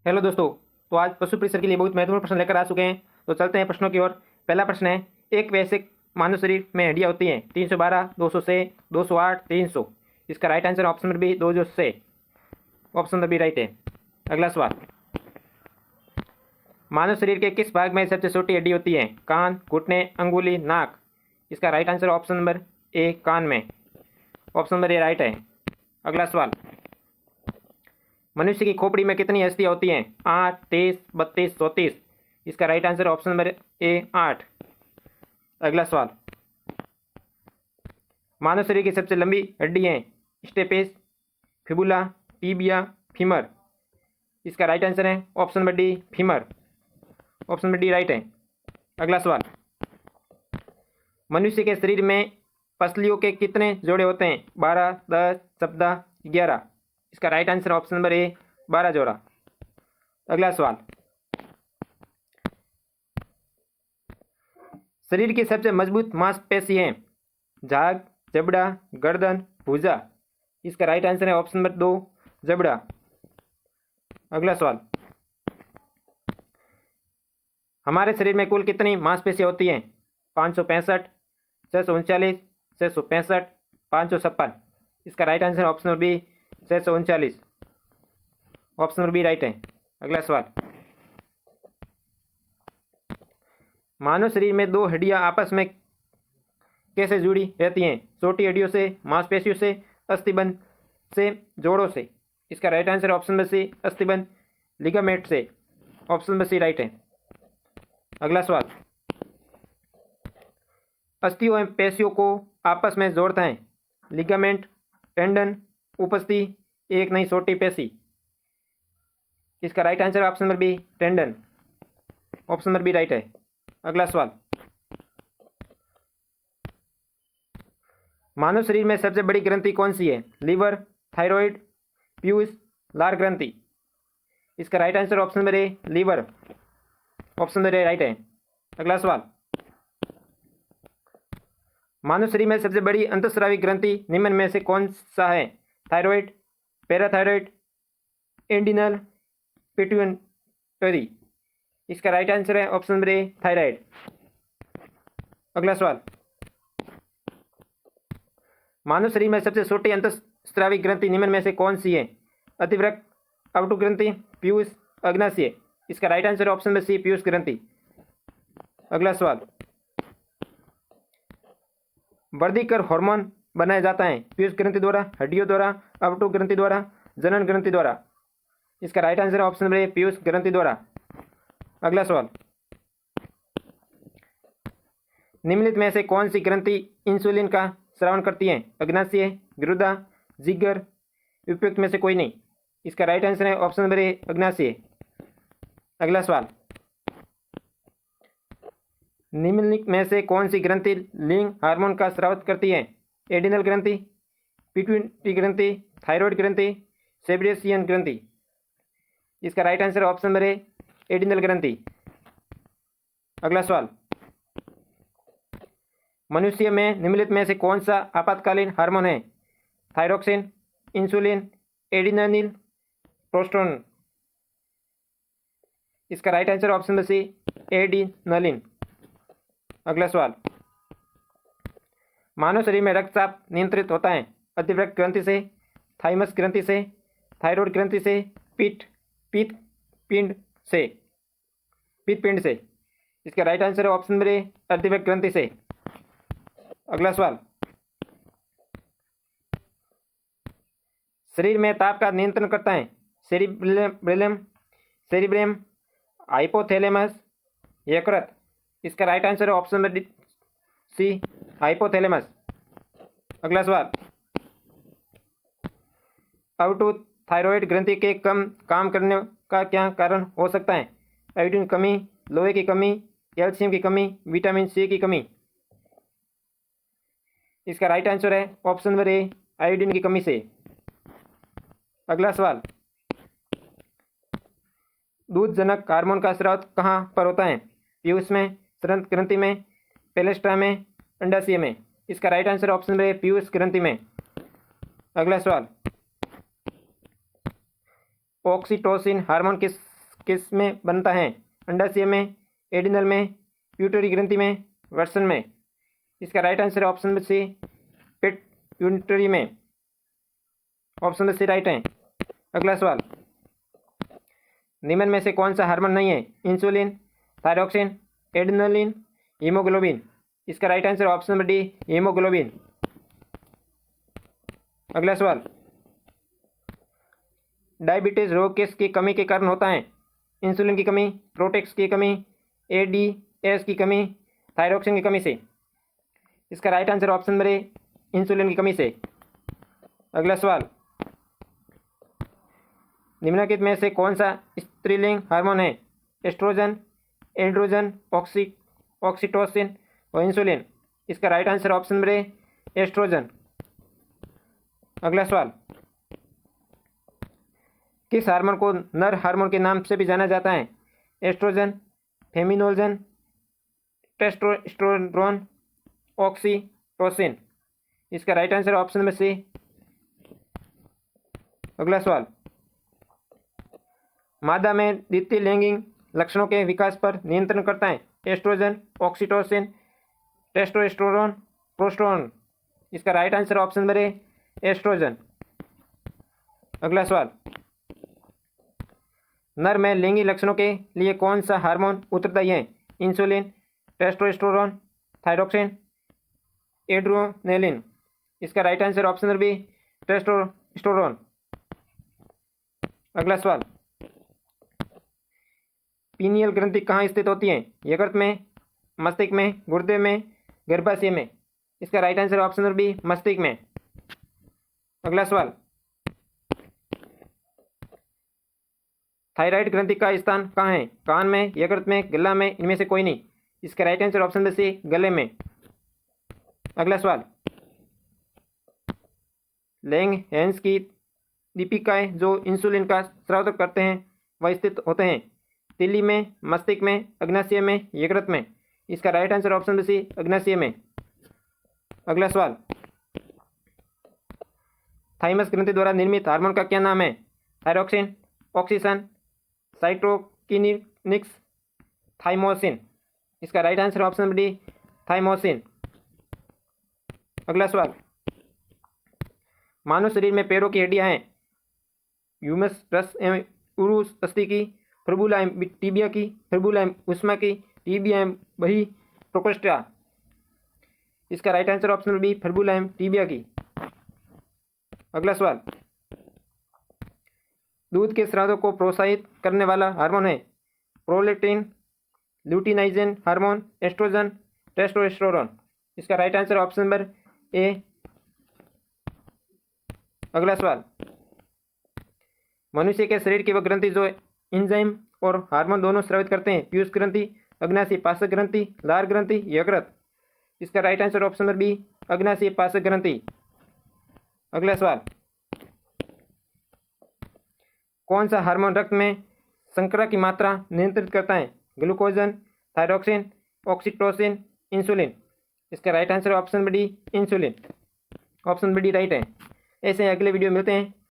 Hello दोस्तों। तो आज पशु परिसर के लिए बहुत महत्वपूर्ण प्रश्न लेकर आ चुके हैं। तो चलते हैं प्रश्नों की ओर। पहला प्रश्न है, एक वयस्क मानव शरीर में हड्डियां होती हैं 312, 206, 208, 300। इसका right answer option number b 206। Option number b right है। अगला सवाल, मानव शरीर के किस भाग में सबसे छोटी हड्डी होती है? कान, घुटने, अंगुली, नाक। इसका right answer option number A कान में। ऑप्शन नंबर ए राइट है। अगला सवाल, मनुष्य की खोपड़ी में कितनी अस्थियां होती हैं? 8, 30, 32, 34। इसका राइट आंसर ऑप्शन नंबर ए 8। अगला सवाल, मानव शरीर की सबसे लंबी हड्डी है स्टेपेस, फिबुला, टीबिया, फीमर। इसका राइट आंसर है option number D femur. Option number D right है। अगला सवाल, मनुष्य के शरीर में पसलियों के कितने जोड़े होते हैं? 12, 10, 14, 11। इसका राइट आंसर ऑप्शन नंबर ए 12 जोड़ा। अगला सवाल, शरीर की सबसे मजबूत मांसपेशी है? झाग, जबड़ा, गर्दन, भुजा। इसका राइट आंसर है ऑप्शन नंबर 2 जबड़ा। अगला सवाल, हमारे शरीर में कुल कितनी मांसपेशियां होती हैं? 565, 639, 665, 556। इसका right answer option number b 639। Option number b right है। अगला सवाल, मानव शरीर में दो हड्डियां आपस में कैसे जुड़ी रहती हैं? छोटी हड्डियों से, मांसपेशियों से, अस्थिबंध से, जोड़ों से। इसका right answer option number C अस्थिबंध, लिगामेंट से। ऑप्शन नंबर सी राइट है। अगला सवाल, अस्थियों एवं पेशियों को आपस में जोड़ता है? लिगामेंट, टेंडन, उपस्थि, एक नई छोटी पेशी। इसका right answer option number b tendon. Option number b right है। अगला सवाल, मानव शरीर में सबसे बड़ी ग्रंथि कौन सी है? लीवर, थायराइड, पीयूष, लार ग्रंथि। इसका right answer option number a liver. Option number a right है। अगला सवाल, मानव शरीर में सबसे बड़ी अंतःस्रावी ग्रंथि निम्न में से कौन सा है? Thyroid, parathyroid, adrenal, pituitary. इसका राइट आंसर है ऑप्शन नंबर ए थायराइड। अगला सवाल, मानव शरीर में सबसे छोटी अंतःस्रावी ग्रंथि निम्न में से कौन सी है? अतिवृक्क, अवटु ग्रंथि, पीयूष, अग्नाशय। इसका right answer option number c पीयूष ग्रंथि। अगला सवाल, वर्धीकर हार्मोन बनाया जाता है पीयूष ग्रंथि द्वारा, हड्डियों द्वारा, अवटु ग्रंथि द्वारा, जनन ग्रंथि द्वारा। इसका राइट आंसर है ऑप्शन नंबर ए पीयूष ग्रंथि द्वारा। अगला सवाल, निम्नलिखित में से कौन सी ग्रंथि इंसुलिन का स्रावन करती है? अग्नाशय, गुर्दा, जिगर, उपयुक्त में से कोई नहीं। इसका राइट आंसर है ऑप्शन नंबर ए अग्नाशय। अगला सवाल, निम्नलिखित में से कौन सी ग्रंथि लिंग हार्मोन का स्राव करती है? एडिनल ग्रंथि, पिट्यूटरी ग्रंथि, थायराइड ग्रंथि, सेब्रेशियन ग्रंथि। इसका राइट आंसर ऑप्शन नंबर ए एडिनल ग्रंथि। अगला सवाल, मनुष्य में निम्नलिखित में से कौन सा आपातकालीन हार्मोन है? Thyroxine, insulin, adrenaline, progesterone. इसका right answer option number C adrenaline. अगला सवाल, मानव शरीर में रक्तचाप नियंत्रित होता है? अतिवृक्क ग्रंथि से, थाइमस ग्रंथि से, थायराइड ग्रंथि से, पित्त पिंड से। इसका राइट आंसर है ऑप्शन नंबर ए अतिवृक्क ग्रंथि से। अगला सवाल, शरीर में ताप का नियंत्रण करता है? सेरिब्रम, हाइपोथैलेमस, यकृत। इसका राइट आंसर है ऑप्शन नंबर सी हाइपोथैलेमस। अगला सवाल, अवटु थायराइड ग्रंथि के कम काम करने का क्या कारण हो सकता है? आयोडीन कमी, लोहे की कमी, कैल्शियम की कमी, विटामिन सी की कमी। इसका राइट आंसर है ऑप्शन नंबर ए आयोडीन की कमी से। अगला सवाल, दूधजनक हार्मोन का स्राव कहाँ पर होता है? पीयूष में, स्रंत ग्रंथि में, पेलेस्ट्रा में, अंडाशय में। इसका राइट आंसर ऑप्शन नंबर ए पीयूष ग्रंथि में। अगला सवाल, ऑक्सीटोसिन हार्मोन किस किस में बनता है? अंडाशय में, एडिनल में, प्यूटरी ग्रंथि में, वर्सन में। इसका राइट आंसर है ऑप्शन सी, पिट्यूटरी में। ऑप्शन सी राइट है। अगला सवाल, निम्न में से कौन सा हार्मोन नहीं है? Insulin, thyroxine, adrenaline, haemoglobin. इसका right answer option number D, haemoglobin. अगला सवाल, डायबिटीज रोग किसकी कमी के कारण होता है? इंसुलिन की कमी, प्रोटेक्स की कमी, एडीएस की कमी, थायरॉक्सिन की कमी से। इसका राइट आंसर ऑप्शन नंबर ए, इंसुलिन की कमी से। अगला सवाल, निम्नलिखित में से कौन सा स्त्रीलिंग हार्मोन है? एस्ट्रोजन, एंड्रोजन, ऑक्सीटोसिन और इंसुलिन। इसका राइट आंसर ऑप्शन नंबर ए, एस्ट्रोजन। अगला सवाल, किस हार्मोन को नर हार्मोन के नाम से भी जाना जाता है? Estrogen, feminogen, testosterone, oxytocin. इसका right answer option number C. अगला सवाल, मादा में द्वितीय लैंगिक लक्षणों के विकास पर नियंत्रण करता है? Estrogen, oxytocin, testosterone, progesterone. इसका राइट आंसर ऑप्शन नंबर ए, एस्ट्रोजन। अगला सवाल, नर में लैंगिक लक्षणों के लिए कौन सा हार्मोन उत्तरदायी है? Insulin, testosterone, thyroxine, adrenaline. इसका right answer option number B, testosterone. अगला सवाल, पीनियल ग्रंथि कहाँ स्थित होती है? यकृत में, मस्तिष्क में, गुर्दे में, गर्भाशय में। इसका right answer option number b, मस्तिष्क में। अगला सवाल, थायराइड ग्रंथि का स्थान कहाँ है? कान में, यकृत में, गला में, इनमें से कोई नहीं। इसका right answer option number c, गले में। अगला सवाल, लैंगहेंस की दीपिकाएं जो इंसुलिन का स्राव करते हैं वह स्थित होते हैं? तिल्ली में, मस्तिष्क में, अग्नाशय में, यकृत में। इसका right answer option number C, अग्नाशय में। अगला सवाल, थाइमस ग्रंथि द्वारा निर्मित हार्मोन का क्या नाम है? थायरॉक्सिन, ऑक्सीसन, साइटोकिनिक्स, थाइमोसिन। इसका right answer option number D, thymosin. अगला सवाल, मानव शरीर में पैरों की हड्डियां हैं? ह्यूमस रस एवं उरुस अस्थि की, फिब्युला एवं टिबिया की, फिब्युला एवं उष्मा की, टिबिया एवं बही प्रोकोस्टा। इसका right answer option number B, fibula एवं टिबिया की। अगला सवाल, दूध के स्राव को प्रोत्साहित करने वाला हार्मोन है? Prolactin, luteinising hormone, estrogen, testosterone. इसका right answer option number A. अगला सवाल, मनुष्य के शरीर की वह ग्रंथि जो एंजाइम और हार्मोन दोनों स्रावित करते हैं? पीयूष ग्रंथि, अग्नाशय पाशक ग्रंथि, लार ग्रंथि, यकृत। इसका right answer option number B, अग्नाशय पाशक ग्रंथि। अगला सवाल, कौन सा हार्मोन रक्त में शर्करा की मात्रा नियंत्रित करता है? Glucagon, thyroxine, oxytocin, insulin. इसका right answer option number D, insulin. Option number D right है। ऐसे अगले वीडियो मिलते हैं।